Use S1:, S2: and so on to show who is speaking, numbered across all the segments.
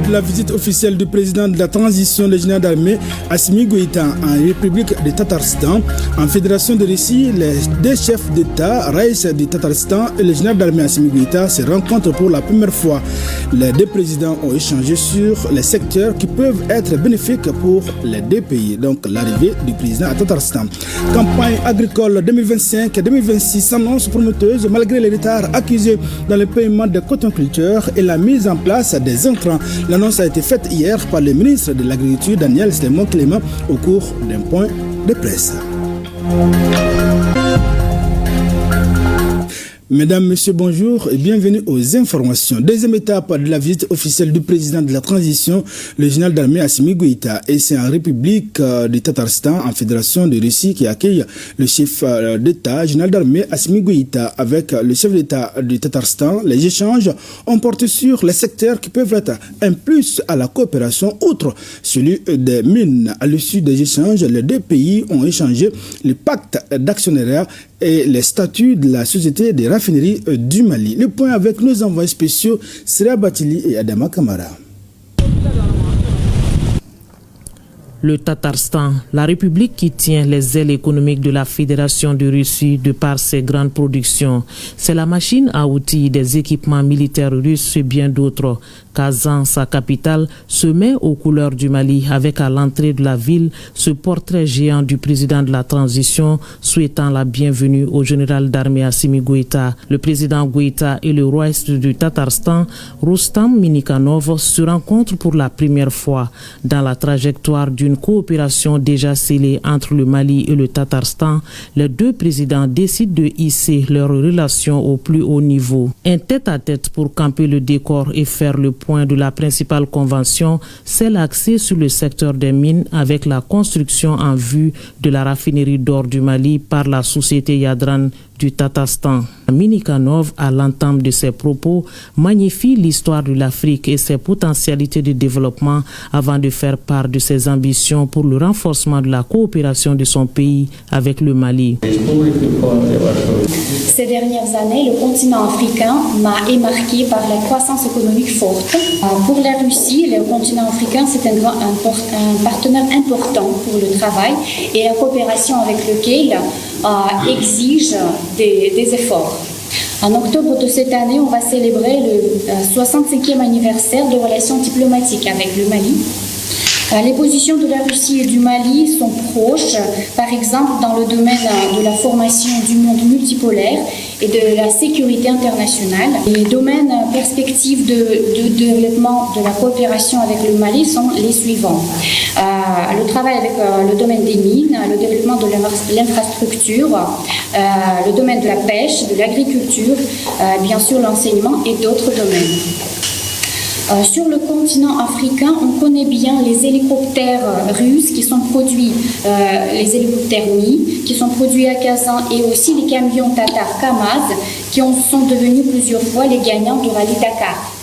S1: de la visite officielle du président de la transition, le général d'armée Assimi Goïta en République de Tatarstan. En Fédération de Russie, les deux chefs d'État, Raïs du Tatarstan et le général d'armée Assimi Goïta, se rencontrent pour la première fois. Les deux présidents ont échangé sur les secteurs qui peuvent être bénéfiques pour les deux pays. Donc l'arrivée du président à Tatarstan. Campagne agricole 2025-2026 s'annonce prometteuse malgré les retards accusés dans le paiement des cotonculteurs et la mise en place des intrants. L'annonce a été faite hier par le ministre de l'Agriculture Daniel Stéphane Clément au cours d'un point de presse. Mesdames, Messieurs, bonjour et bienvenue aux informations. Deuxième étape de la visite officielle du président de la transition, le général d'armée Assimi Goïta. Et c'est en République du Tatarstan, en Fédération de Russie, qui accueille le chef d'État, général d'armée Assimi Goïta. Avec le chef d'État du Tatarstan, les échanges ont porté sur les secteurs qui peuvent être un plus à la coopération, outre celui des mines. À l'issue des échanges, les deux pays ont échangé le pacte d'actionnariat et les statuts de la société des raffineries du Mali. Le point avec nos envoyés spéciaux, Sira Batili et Adama Kamara.
S2: Le Tatarstan, la république qui tient les ailes économiques de la Fédération de Russie de par ses grandes productions. C'est la machine à outils des équipements militaires russes et bien d'autres. Kazan, sa capitale, se met aux couleurs du Mali avec à l'entrée de la ville ce portrait géant du président de la transition souhaitant la bienvenue au général d'armée Assimi Goïta. Le président Goïta et le roi du Tatarstan, Rustam Minikhanov, se rencontrent pour la première fois dans la trajectoire d'une coopération déjà scellée entre le Mali et le Tatarstan. Les deux présidents décident de hisser leurs relations au plus haut niveau. Un tête-à-tête pour camper le décor et faire le point de la principale convention, celle axée sur le secteur des mines avec la construction en vue de la raffinerie d'or du Mali par la société Yadran du Tatarstan. Minikhanov, à l'entame de ses propos, magnifie l'histoire de l'Afrique et ses potentialités de développement avant de faire part de ses ambitions pour le renforcement de la coopération de son pays avec le Mali.
S3: Ces dernières années, le continent africain est marqué par la croissance économique forte. Pour la Russie, le continent africain, c'est un partenaire important pour le travail et la coopération avec lequel exige des efforts. En octobre de cette année, on va célébrer le 65e anniversaire de relations diplomatiques avec le Mali. Les positions de la Russie et du Mali sont proches, par exemple dans le domaine de la formation du monde multipolaire et de la sécurité internationale. Les domaines perspectives de développement de la coopération avec le Mali sont les suivants. Le travail avec le domaine des mines, le développement de l'infrastructure, le domaine de la pêche, de l'agriculture, bien sûr l'enseignement et d'autres domaines. Sur le continent africain, on connaît bien les hélicoptères russes qui sont produits, les hélicoptères Mi, qui sont produits à Kazan, et aussi les camions Tatar Kamaz, qui sont devenus plusieurs fois les gagnants du rallye Dakar.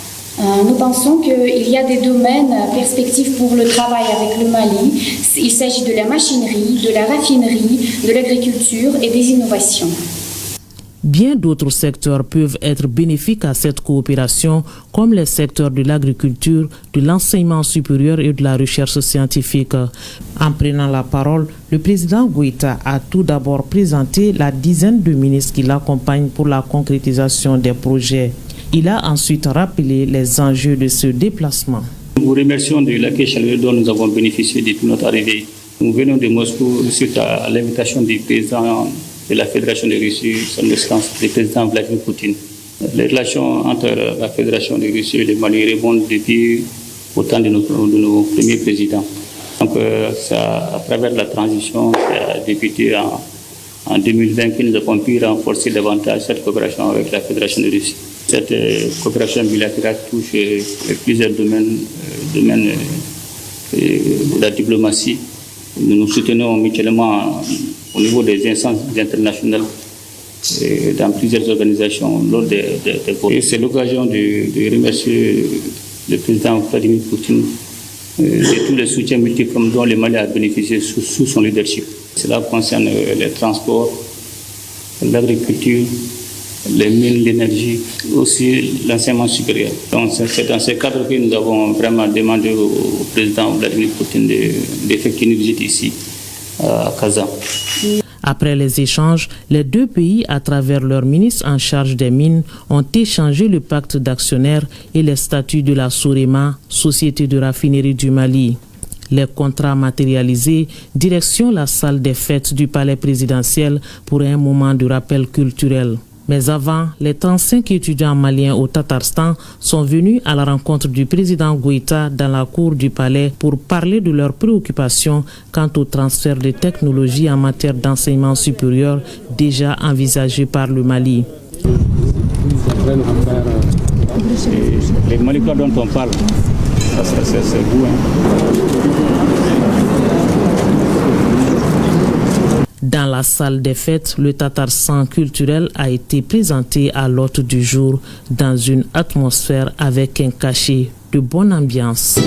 S3: Nous pensons qu'il y a des domaines perspectives pour le travail avec le Mali. Il s'agit de la machinerie, de la raffinerie, de l'agriculture et des innovations.
S2: Bien d'autres secteurs peuvent être bénéfiques à cette coopération, comme les secteurs de l'agriculture, de l'enseignement supérieur et de la recherche scientifique. En prenant la parole, le président Goïta a tout d'abord présenté la dizaine de ministres qui l'accompagnent pour la concrétisation des projets. Il a ensuite rappelé les enjeux de ce déplacement.
S4: Nous vous remercions de l'accueil chaleureux dont nous avons bénéficié depuis notre arrivée. Nous venons de Moscou suite à l'invitation du président de la Fédération de Russie, son Excellence, le président Vladimir Poutine. Les relations entre la Fédération de Russie et le Mali remontent depuis au temps de nos premiers présidents. Donc, à travers la transition, ça a débuté en 2020 que nous avons pu renforcer davantage cette coopération avec la Fédération de Russie. Cette coopération bilatérale touche plusieurs domaines de la diplomatie. Nous nous soutenons mutuellement au niveau des instances internationales dans plusieurs organisations lors des votes. C'est l'occasion de remercier le président Vladimir Poutine de tous les soutiens multiformes dont le Mali a bénéficié sous son leadership. Cela concerne les transports, l'agriculture, les mines, l'énergie, aussi l'enseignement supérieur. Donc c'est dans ce cadre que nous avons vraiment demandé au président Vladimir Poutine d'effectuer une visite ici à Kazan.
S2: Après les échanges, les deux pays, à travers leurs ministres en charge des mines, ont échangé le pacte d'actionnaires et les statuts de la Sorema, Société de raffinerie du Mali. Les contrats matérialisés, direction la salle des fêtes du palais présidentiel pour un moment de rappel culturel. Mais avant, les 35 étudiants maliens au Tatarstan sont venus à la rencontre du président Goïta dans la cour du palais pour parler de leurs préoccupations quant au transfert de technologies en matière d'enseignement supérieur déjà envisagé par le Mali.
S4: Les molécules dont on parle, c'est vous.
S2: Dans la salle des fêtes, le Tatarstan culturel a été présenté à l'hôte du jour dans une atmosphère avec un cachet de bonne ambiance.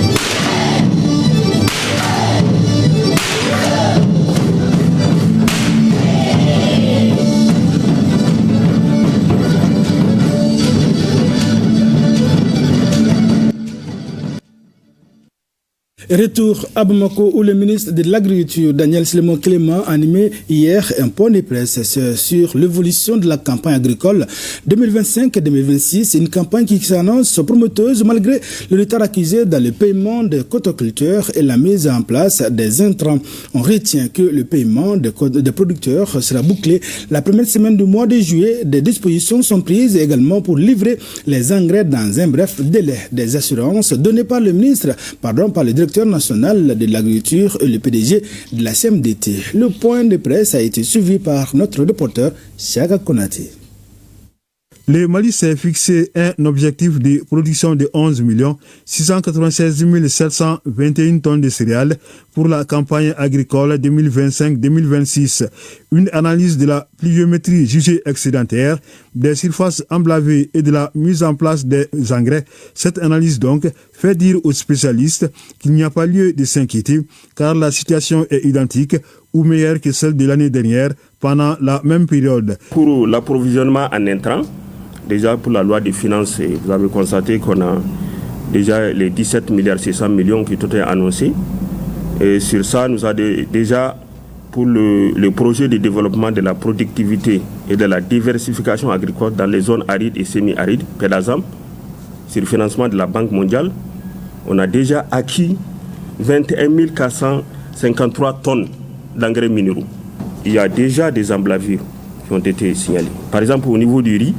S1: Retour à Bamako où le ministre de l'Agriculture, Daniel Slémon Clément, a animé hier un point de presse sur l'évolution de la campagne agricole 2025-2026. Une campagne qui s'annonce prometteuse malgré le retard accusé dans le paiement des cotoculteurs et la mise en place des intrants. On retient que le paiement des producteurs sera bouclé la première semaine du mois de juillet. Des dispositions sont prises également pour livrer les engrais dans un bref délai. Des assurances données par le directeur national de l'agriculture et le PDG de la CMDT. Le point de presse a été suivi par notre reporter Chaka Konate.
S5: Le Mali s'est fixé un objectif de production de 11 696 721 tonnes de céréales pour la campagne agricole 2025-2026. Une analyse de la pluviométrie jugée excédentaire, des surfaces emblavées et de la mise en place des engrais. Cette analyse donc fait dire aux spécialistes qu'il n'y a pas lieu de s'inquiéter car la situation est identique ou meilleure que celle de l'année dernière pendant la même période.
S6: Pour l'approvisionnement en intrants, déjà pour la loi des finances, vous avez constaté qu'on a déjà les 17 milliards 600 millions qui ont été annoncés. Et sur ça, nous avons déjà pour le projet de développement de la productivité et de la diversification agricole dans les zones arides et semi-arides, PEDASAM, sur le financement de la Banque mondiale, on a déjà acquis 21 453 tonnes d'engrais minéraux. Il y a déjà des emblavures qui ont été signalées. Par exemple, au niveau du riz,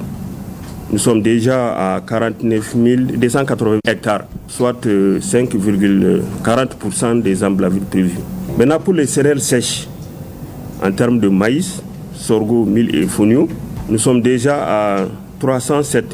S6: nous sommes déjà à 49 280 hectares, soit 5,40% des emblavures prévues. Maintenant, pour les céréales sèches, en termes de maïs, sorgho, mil et fonio, nous sommes déjà à 307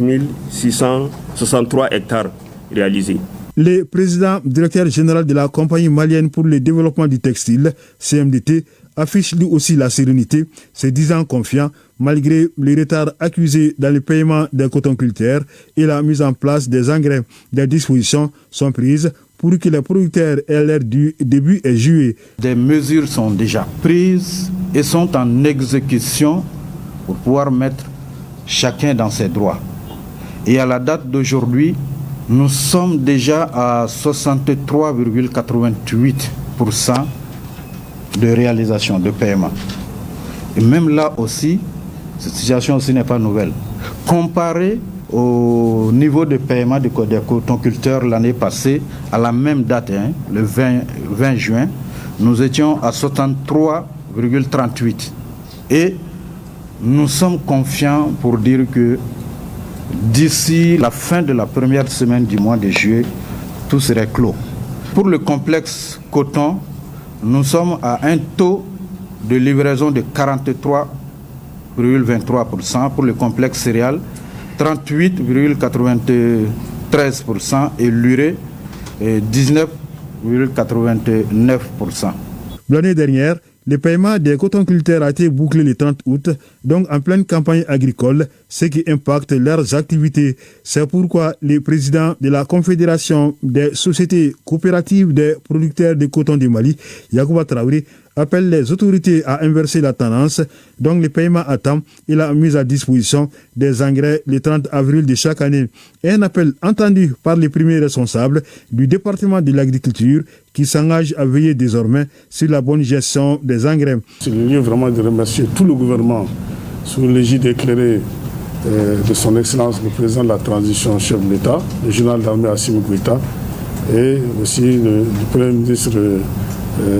S6: 663 hectares réalisés.
S5: Le président directeur général de la compagnie malienne pour le développement du textile, CMDT, affiche lui aussi la sérénité, se disant confiant malgré les retards accusés dans le paiement des cotonculteurs et la mise en place des engrais. Des dispositions sont prises pour que les producteurs aient l'air du début et juillet.
S7: Des mesures sont déjà prises et sont en exécution pour pouvoir mettre chacun dans ses droits. Et à la date d'aujourd'hui, nous sommes déjà à 63,88% de réalisation, de paiement. Et même là aussi, cette situation aussi n'est pas nouvelle. Comparé au niveau de paiement des cotonculteurs l'année passée, à la même date, le 20 juin, nous étions à 63,38. Et nous sommes confiants pour dire que d'ici la fin de la première semaine du mois de juillet, tout serait clos. Pour le complexe coton, nous sommes à un taux de livraison de 43,23%. Pour le complexe céréales, 38,93% et l'urée, 19,89%.
S5: L'année dernière, le paiement des cotonculteurs a été bouclé le 30 août, donc en pleine campagne agricole, ce qui impacte leurs activités. C'est pourquoi le président de la Confédération des sociétés coopératives des producteurs de coton du Mali, Yacouba Traoré, appelle les autorités à inverser la tendance, donc le paiement à temps et la mise à disposition des engrais le 30 avril de chaque année. Et un appel entendu par les premiers responsables du département de l'agriculture qui s'engagent à veiller désormais sur la bonne gestion des engrais.
S8: C'est le lieu vraiment de remercier tout le gouvernement sous l'égide éclairée de son Excellence le président de la transition, chef de l'État, le général d'armée Assimi Goïta, et aussi le Premier ministre,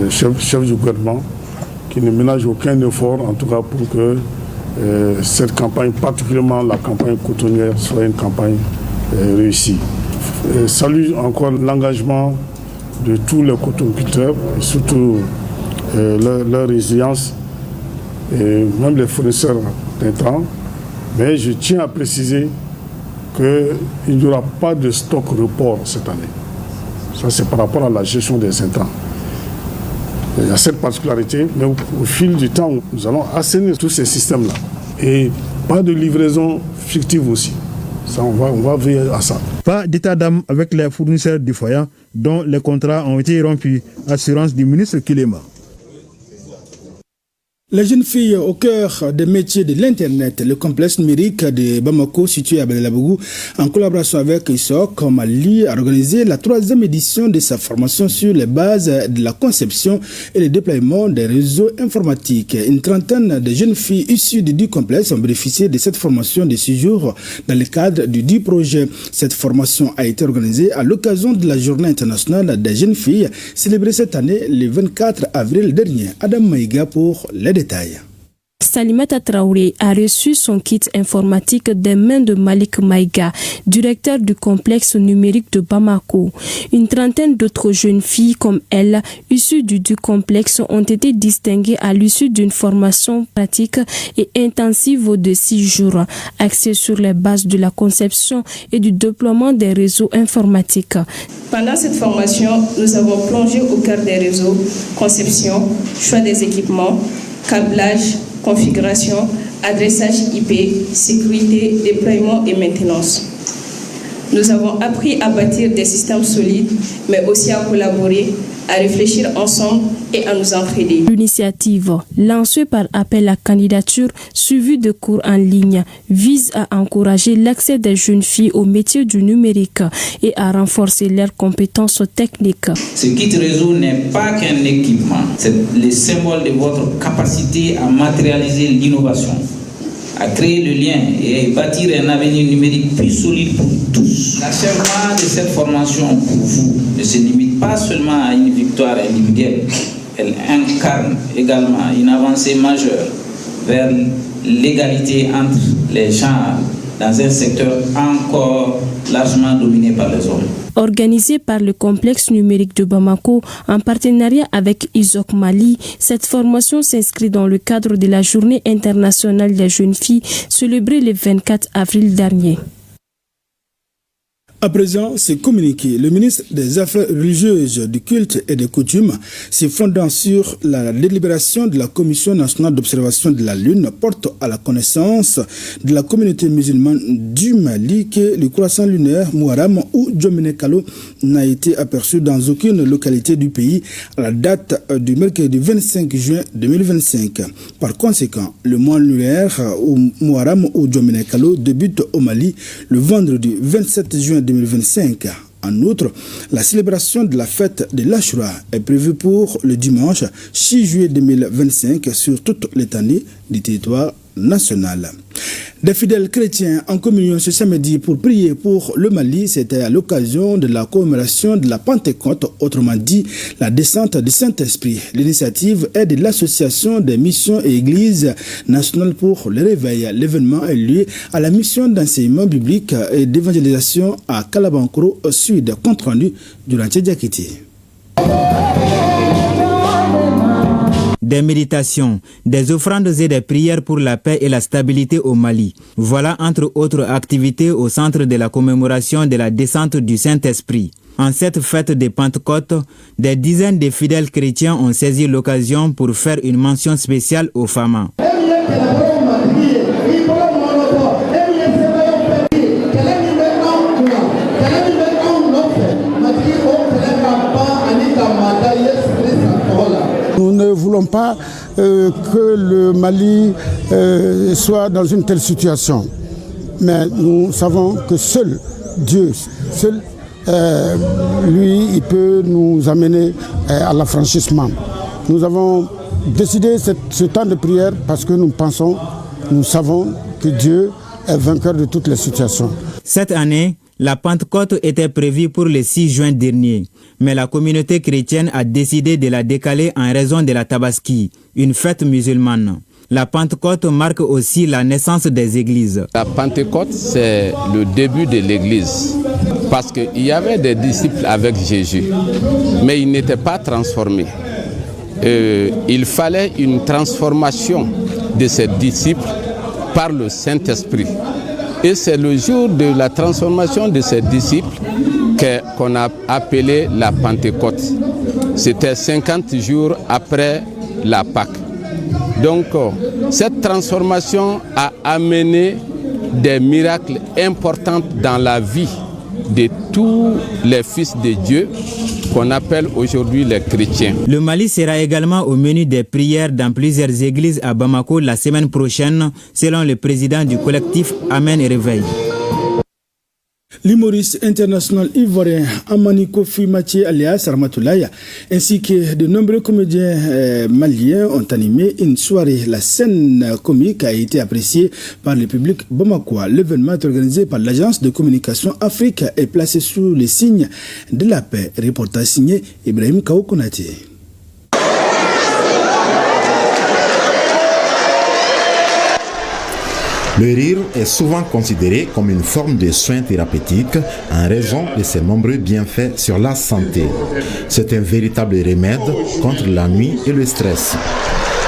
S8: chef du gouvernement, qui ne ménage aucun effort, en tout cas pour que cette campagne, particulièrement la campagne cotonnière, soit une campagne réussie. Salue encore l'engagement de tous les cotoniculteurs, et surtout leur résilience, et même les fournisseurs d'intrants. Mais je tiens à préciser qu'il n'y aura pas de stock report cette année. Ça, c'est par rapport à la gestion des intrants. Il y a cette particularité, mais au fil du temps, nous allons assainir tous ces systèmes-là. Et pas de livraison fictive aussi. Ça, on va veiller à ça.
S5: Pas d'état d'âme avec les fournisseurs défaillants dont les contrats ont été rompus. Assurance du ministre Kilema.
S1: Les jeunes filles au cœur des métiers de l'Internet, le complexe numérique de Bamako, situé à Belelabougou, en collaboration avec ISOC Mali, a organisé la 3e édition de sa formation sur les bases de la conception et le déploiement des réseaux informatiques. Une trentaine de jeunes filles issues du complexe ont bénéficié de cette formation de 6 jours dans le cadre du dit projet. Cette formation a été organisée à l'occasion de la Journée internationale des jeunes filles, célébrée cette année le 24 avril dernier. Adam Maïga pour les détails.
S9: Salimata Traoré a reçu son kit informatique des mains de Malik Maïga, directeur du complexe numérique de Bamako. Une trentaine d'autres jeunes filles comme elle, issues du complexe, ont été distinguées à l'issue d'une formation pratique et intensive de 6 jours, axée sur les bases de la conception et du déploiement des réseaux informatiques.
S10: Pendant cette formation, nous avons plongé au cœur des réseaux, conception, choix des équipements, câblage, configuration, adressage IP, sécurité, déploiement et maintenance. Nous avons appris à bâtir des systèmes solides, mais aussi à collaborer, à réfléchir ensemble et à nous entraider.
S9: L'initiative, lancée par appel à candidature, suivie de cours en ligne, vise à encourager l'accès des jeunes filles aux métiers du numérique et à renforcer leurs compétences techniques.
S11: Ce kit réseau n'est pas qu'un équipement, c'est le symbole de votre capacité à matérialiser l'innovation, à créer le lien et bâtir un avenir numérique plus solide pour tous. L'achèvement de cette formation pour vous ne se limite pas seulement à une victoire individuelle. Elle incarne également une avancée majeure vers l'égalité entre les genres dans un secteur encore largement dominé par les hommes.
S9: Organisée par le complexe numérique de Bamako en partenariat avec ISOC Mali, cette formation s'inscrit dans le cadre de la Journée internationale des jeunes filles célébrée le 24 avril dernier.
S1: À présent, c'est communiqué. Le ministre des Affaires religieuses, du culte et des coutumes, se fondant sur la délibération de la Commission nationale d'observation de la Lune, porte à la connaissance de la communauté musulmane du Mali que le croissant lunaire Muharram ou Djomene-Kalo n'a été aperçu dans aucune localité du pays à la date du mercredi 25 juin 2025. Par conséquent, le mois lunaire ou Muharram ou Djomene-Kalo débute au Mali le vendredi 27 juin 2025. En outre, la célébration de la fête de l'Ashura est prévue pour le dimanche 6 juillet 2025 sur toute l'étendue du territoire national. Des fidèles chrétiens en communion ce samedi pour prier pour le Mali, c'était à l'occasion de la commémoration de la Pentecôte, autrement dit la descente du Saint-Esprit. L'initiative est de l'Association des missions et églises nationales pour le réveil. L'événement est lié à la mission d'enseignement biblique et d'évangélisation à Kalabankoro au sud, compte rendu durant Tchèdiakiti.
S12: Des méditations, des offrandes et des prières pour la paix et la stabilité au Mali. Voilà entre autres activités au centre de la commémoration de la descente du Saint-Esprit. En cette fête de Pentecôte, des dizaines de fidèles chrétiens ont saisi l'occasion pour faire une mention spéciale aux femmes.
S13: Nous ne voulons voulons pas que le Mali soit dans une telle situation. Mais nous savons que seul Dieu, lui, il peut nous amener à l'affranchissement. Nous avons décidé ce temps de prière parce que nous savons que Dieu est vainqueur de toutes les situations.
S12: Cette année, la Pentecôte était prévue pour le 6 juin dernier, mais la communauté chrétienne a décidé de la décaler en raison de la Tabaski, une fête musulmane. La Pentecôte marque aussi la naissance des églises.
S14: La Pentecôte, c'est le début de l'église, parce qu'il y avait des disciples avec Jésus, mais ils n'étaient pas transformés. Il fallait une transformation de ces disciples par le Saint-Esprit. Et c'est le jour de la transformation de ces disciples qu'on a appelé la Pentecôte. C'était 50 jours après la Pâque. Donc, cette transformation a amené des miracles importants dans la vie de tous les fils de Dieu qu'on appelle aujourd'hui les chrétiens.
S12: Le Mali sera également au menu des prières dans plusieurs églises à Bamako la semaine prochaine, selon le président du collectif Amen et Réveil.
S1: L'humoriste international ivoirien Amani Kofi Mathieu alias Ramatoulaye ainsi que de nombreux comédiens maliens ont animé une soirée. La scène comique a été appréciée par le public bamakois. L'événement est organisé par l'agence de communication Afrique et placé sous le signe de la paix. Reportage signé Ibrahim Kaoukonaté.
S15: Le rire est souvent considéré comme une forme de soin thérapeutique en raison de ses nombreux bienfaits sur la santé. C'est un véritable remède contre l'ennui et le stress.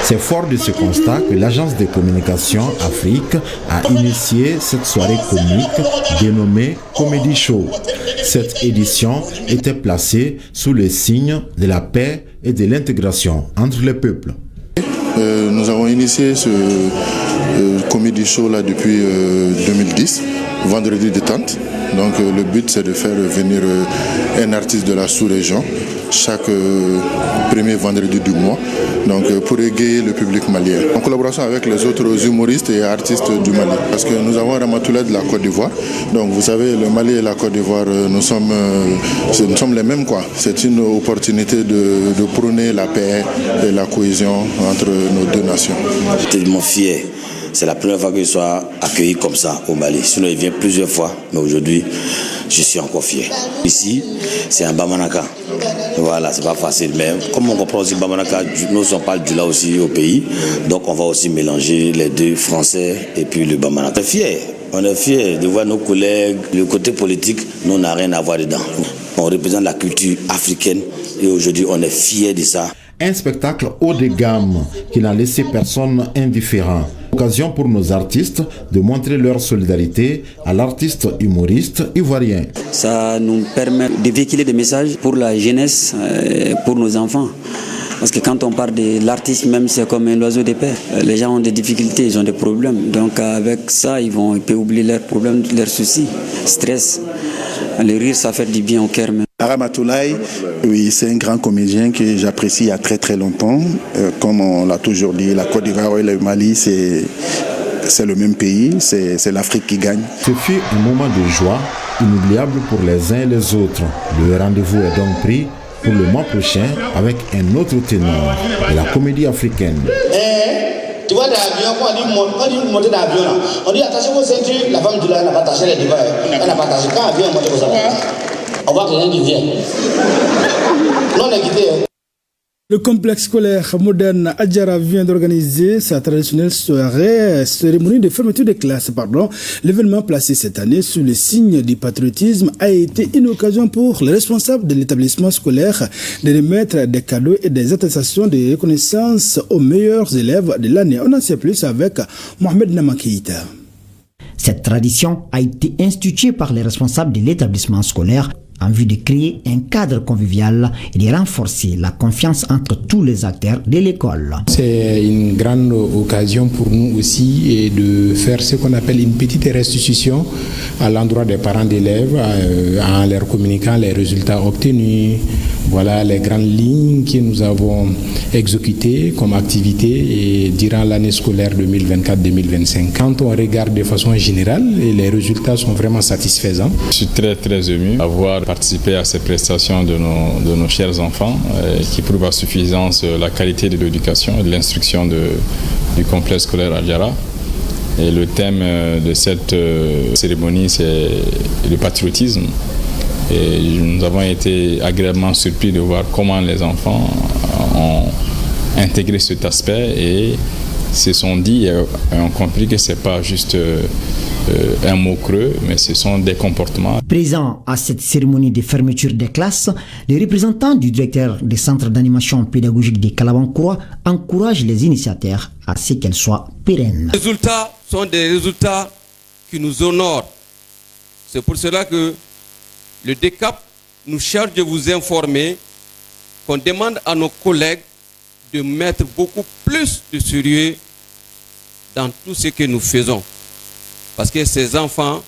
S15: C'est fort de ce constat que l'agence de communication Afrique a initié cette soirée comique dénommée Comedy Show. Cette édition était placée sous le signe de la paix et de l'intégration entre les peuples.
S16: Nous avons initié ce Comedy Show là depuis 2010, vendredi détente. Donc le but c'est de faire venir un artiste de la sous-région chaque premier vendredi du mois, donc pour égayer le public malien. En collaboration avec les autres humoristes et artistes du Mali, parce que nous avons Ramatoulaye de la Côte d'Ivoire. Donc vous savez, le Mali et la Côte d'Ivoire, nous sommes les mêmes quoi. C'est une opportunité de prôner la paix et la cohésion entre nos deux nations.
S17: J'étais tellement fier. C'est la première fois que je sois accueilli comme ça au Mali. Sinon, il vient plusieurs fois, mais aujourd'hui, je suis encore fier. Ici, c'est un Bamanaka. Voilà, c'est pas facile, mais comme on comprend aussi Bamanaka, nous on parle du là aussi au pays, donc on va aussi mélanger les deux, français et puis le Bamanaka. On est fiers de voir nos collègues. Le côté politique, nous on n'a rien à voir dedans. On représente la culture africaine et aujourd'hui, on est fiers de ça.
S15: Un spectacle haut de gamme qui n'a laissé personne indifférent. Occasion pour nos artistes de montrer leur solidarité à l'artiste humoriste ivoirien.
S18: Ça nous permet de véhiculer des messages pour la jeunesse, pour nos enfants. Parce que quand on parle de l'artiste même, c'est comme un oiseau de paix. Les gens ont des difficultés, ils ont des problèmes. Donc avec ça, ils peuvent oublier leurs problèmes, leurs soucis, stress. Le rire, ça fait du bien au cœur même.
S16: Ramatoulaye, oui, c'est un grand comédien que j'apprécie il y a très très longtemps. Comme on l'a toujours dit, la Côte d'Ivoire et le Mali, c'est le même pays, c'est l'Afrique qui gagne.
S15: Ce fut un moment de joie inoubliable pour les uns et les autres. Le rendez-vous est donc pris pour le mois prochain avec un autre ténor de la comédie africaine.
S19: Tu vois, l'avion, quand on dit monter dans l'avion, on dit attachez vos ceintures, la femme du là n'a pas attaché les divas. Elle n'a pas attaché. Quand l'avion monte comme ça, on voit quelqu'un qui vient. Nous, on est quitté.
S1: Le complexe scolaire moderne Adjara vient d'organiser sa traditionnelle cérémonie de fermeture des classes. L'événement placé cette année sous le signe du patriotisme a été une occasion pour les responsables de l'établissement scolaire de remettre des cadeaux et des attestations de reconnaissance aux meilleurs élèves de l'année. On en sait plus avec Mohamed Namakeita.
S20: Cette tradition a été instituée par les responsables de l'établissement scolaire en vue de créer un cadre convivial et de renforcer la confiance entre tous les acteurs de l'école.
S21: C'est une grande occasion pour nous aussi de faire ce qu'on appelle une petite restitution à l'endroit des parents d'élèves en leur communiquant les résultats obtenus. Voilà les grandes lignes que nous avons exécutées comme activité durant l'année scolaire 2024-2025. Quand on regarde de façon générale, les résultats sont vraiment satisfaisants.
S22: Je suis très ému d'avoir participé à ces prestations de nos chers enfants qui prouvent à suffisance la qualité de l'éducation et de l'instruction du complexe scolaire Al-Jara. Et le thème de cette cérémonie, c'est le patriotisme. Et nous avons été agréablement surpris de voir comment les enfants ont intégré cet aspect et se sont dit et ont compris que ce n'est pas juste un mot creux, mais ce sont des comportements.
S20: Présent à cette cérémonie de fermeture des classes, les représentants du directeur des centres d'animation pédagogique des Kalabankoura encouragent les initiateurs à ce qu'elles soient pérennes.
S23: Les résultats sont des résultats qui nous honorent. C'est pour cela que le DECAP nous charge de vous informer qu'on demande à nos collègues de mettre beaucoup plus de sérieux dans tout ce que nous faisons. Parce que ces enfants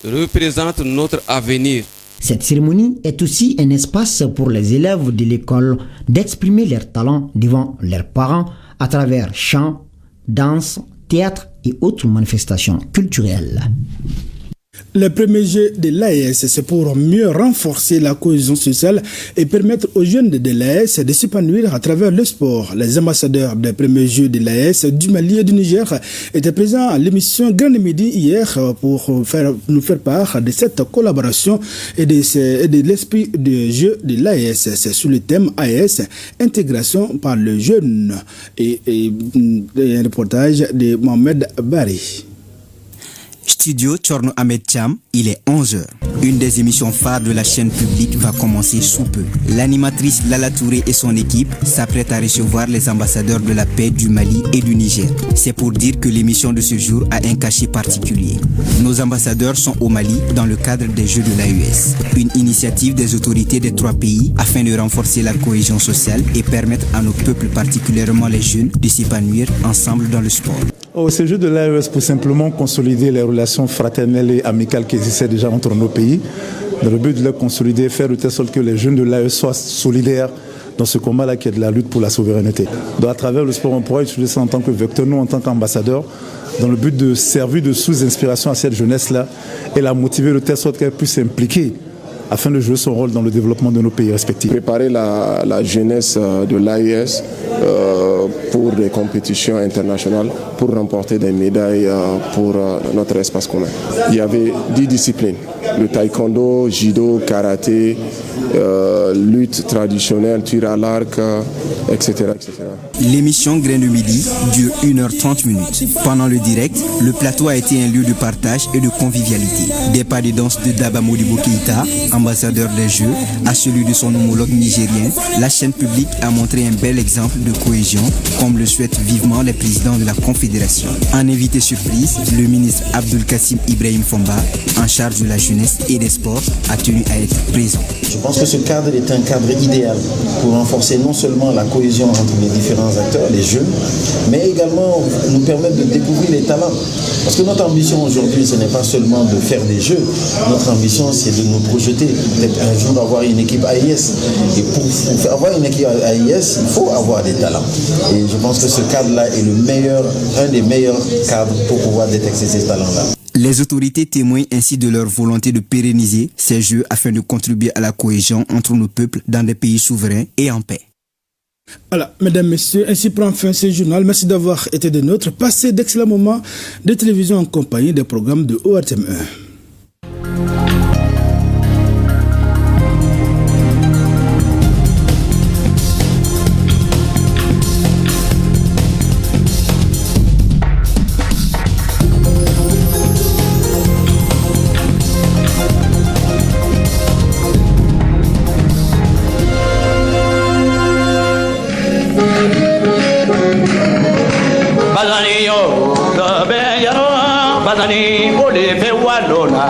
S23: représentent notre avenir.
S20: Cette cérémonie est aussi un espace pour les élèves de l'école d'exprimer leurs talents devant leurs parents à travers chant, danse, théâtre et autres manifestations culturelles.
S1: Le premier jeu de l'AES, c'est pour mieux renforcer la cohésion sociale et permettre aux jeunes de l'AES de s'épanouir à travers le sport. Les ambassadeurs des premiers jeux de l'AES du Mali et du Niger étaient présents à l'émission Grand Midi hier pour nous faire part de cette collaboration et de l'esprit du jeu de l'AES. C'est sous le thème AES, intégration par le jeune et un reportage de Mohamed Bari.
S24: Studio Tchorno Ahmed Cham, il est 11h. Une des émissions phares de la chaîne publique va commencer sous peu. L'animatrice Lala Touré et son équipe s'apprêtent à recevoir les ambassadeurs de la paix du Mali et du Niger. C'est pour dire que l'émission de ce jour a un cachet particulier. Nos ambassadeurs sont au Mali dans le cadre des Jeux de l'AES, une initiative des autorités des 3 pays afin de renforcer la cohésion sociale et permettre à nos peuples, particulièrement les jeunes, de s'épanouir ensemble dans le sport.
S25: Ces Jeux de l'AES pour simplement consolider les relations fraternelles et amicales qui existaient déjà entre nos pays, dans le but de les consolider, faire de telle sorte que les jeunes de l'AES soient solidaires dans ce combat-là qui est de la lutte pour la souveraineté. Donc à travers le sport, on pourra utiliser ça en tant que vecteur, nous en tant qu'ambassadeurs, dans le but de servir de sous-inspiration à cette jeunesse-là et la motiver de telle sorte qu'elle puisse s'impliquer afin de jouer son rôle dans le développement de nos pays respectifs.
S6: Préparer la jeunesse de l'AES pour des compétitions internationales, pour remporter des médailles pour notre espace commun. Il y avait 10 disciplines, le taekwondo, judo, karaté, lutte traditionnelle, tir à l'arc, etc., etc.
S24: L'émission Grain de Midi dure 1h30 minutes. Pendant le direct, le plateau a été un lieu de partage et de convivialité. Des pas de danse de Daba Modibo Keïta, ambassadeur des Jeux, à celui de son homologue nigérien, la chaîne publique a montré un bel exemple de cohésion, comme le souhaitent vivement les présidents de la Confédération. En invité surprise, le ministre Abdul Kassim Ibrahim Fomba, en charge de la jeunesse et des sports, a tenu à être présent.
S26: Je pense que ce cadre est un cadre idéal pour renforcer non seulement la cohésion entre les différents acteurs, les jeunes, mais également nous permettre de découvrir les talents. Parce que notre ambition aujourd'hui, ce n'est pas seulement de faire des jeux. Notre ambition, c'est de nous projeter, peut-être un jour avoir une équipe AIS. Et pour avoir une équipe AIS, il faut avoir des talents. Et je pense que ce cadre-là est un des meilleurs cadres pour pouvoir détecter ces talents-là.
S24: Les autorités témoignent ainsi de leur volonté de pérenniser ces jeux afin de contribuer à la cohésion entre nos peuples dans des pays souverains et en paix.
S1: Voilà, mesdames, messieurs, ainsi prend fin ce journal. Merci d'avoir été de nôtres. Passez d'excellents moments de télévision en compagnie des programmes de ORTM1.
S27: Badani, bode fe walona.